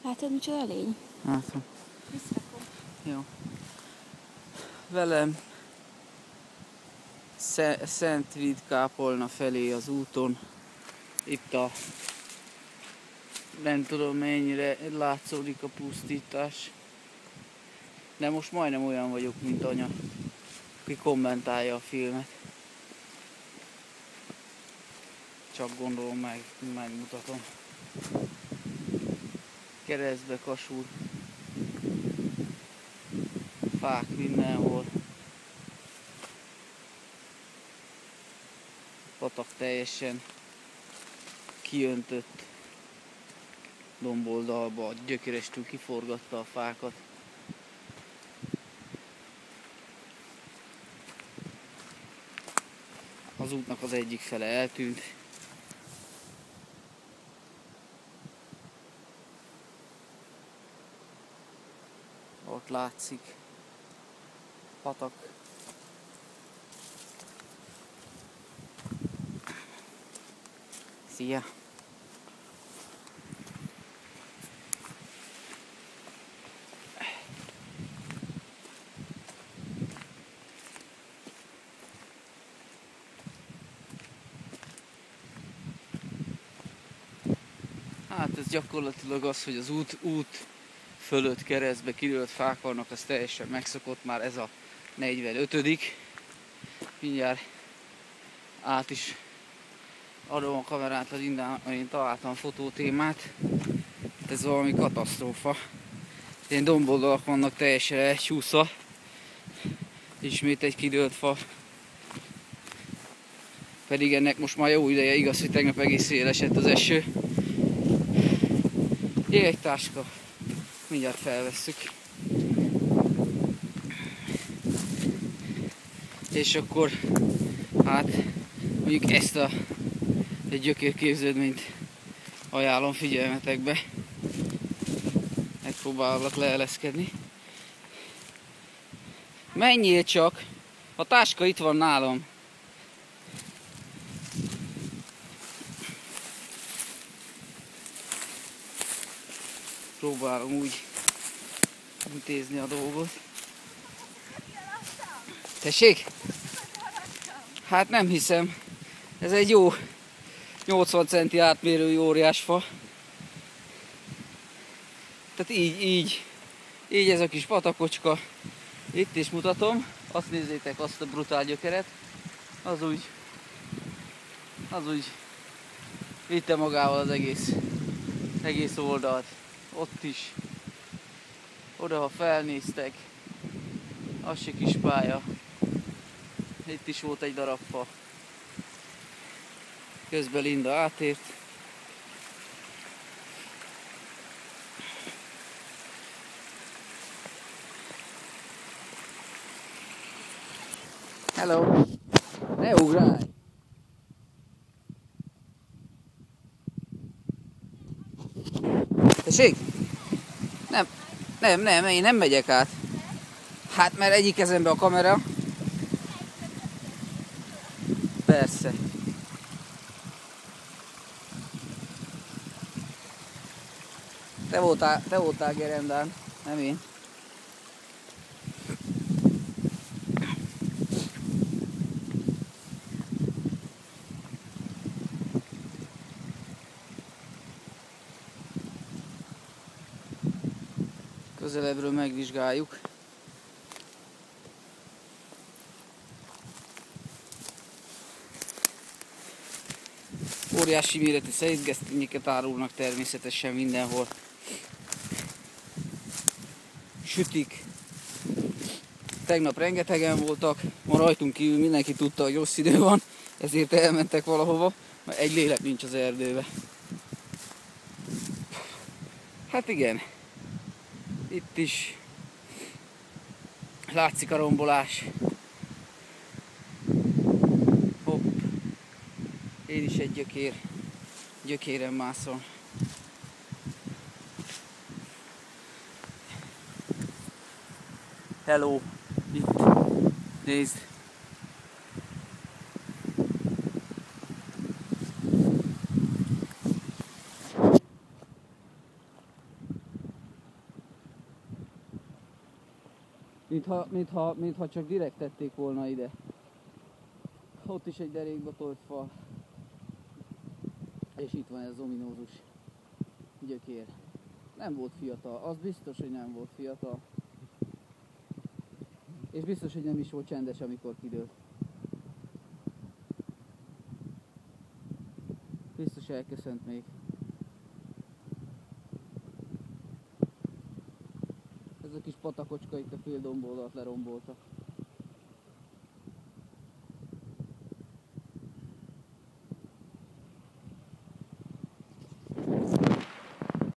Látod, micsoda lény? Látom. Visszrakom. Jó. Velem Szent Vid kápolna felé az úton. Itt a nem tudom mennyire látszódik a pusztítás. De most majdnem olyan vagyok, mint anya, aki kommentálja a filmet. Csak gondolom megmutatom. Keresztbe Kasul. Fák mindenhol. Patak teljesen kiöntött domboldalba, gyökerestül kiforgatta a fákat. Az útnak az egyik fele eltűnt. Ott látszik patak. Szia! Hát ez gyakorlatilag az, hogy az út fölött keresztbe kidőlt fák vannak, az teljesen megszokott, már ez a 45. Mindjárt át is adom a kamerát az Indán, én találtam fotótémát. Ez valami katasztrófa. Ilyen domboldalak vannak teljesen elcsúszva. Ismét egy kidőlt fa. Pedig ennek most már jó ideje, igaz, hogy tegnap egész éjjel esett az eső. Jégtáska. Mindjárt felvesszük. És akkor hát mondjuk ezt a egy gyökérképződményt ajánlom figyelmetekbe. Megpróbálok leeleszkedni. Menjél csak! A táska itt van nálam. Próbálom úgy intézni a dolgot. Tessék? Hát nem hiszem. Ez egy jó 80 centi átmérőjű óriásfa. Tehát így ez a kis patakocska. Itt is mutatom. Azt nézzétek, azt a brutál gyökeret. Az úgy vitte magával az egész oldalt. Ott is. Oda, ha felnéztek, az se kis pálya. Itt is volt egy darab fa. Közben Linda átért. Hello! Ne ugrálj! Tessék? Nem, én nem megyek át. Hát mert egyik kezembe a kamera. Persze. Te voltál gerendán, nem én. Közelebbről megvizsgáljuk. Óriási méretű szentgesztenyeket árulnak természetesen mindenhol. Sütik. Tegnap rengetegen voltak, ma rajtunk kívül mindenki tudta, hogy rossz idő van, ezért elmentek valahova, mert egy lélek nincs az erdőbe. Hát igen, itt is látszik a rombolás. Hopp, én is egy gyökéren mászom. Hello, itt, nézd. Mintha csak direkt tették volna ide. Ott is egy derékba tolt fa. És itt van ez az ominózus gyökér. Nem volt fiatal, az biztos, hogy nem volt fiatal. És biztos, hogy nem is volt csendes, amikor kidőlt. Biztos elköszönt még. Ez a kis patakocska itt a féldomboldalt lerombolta.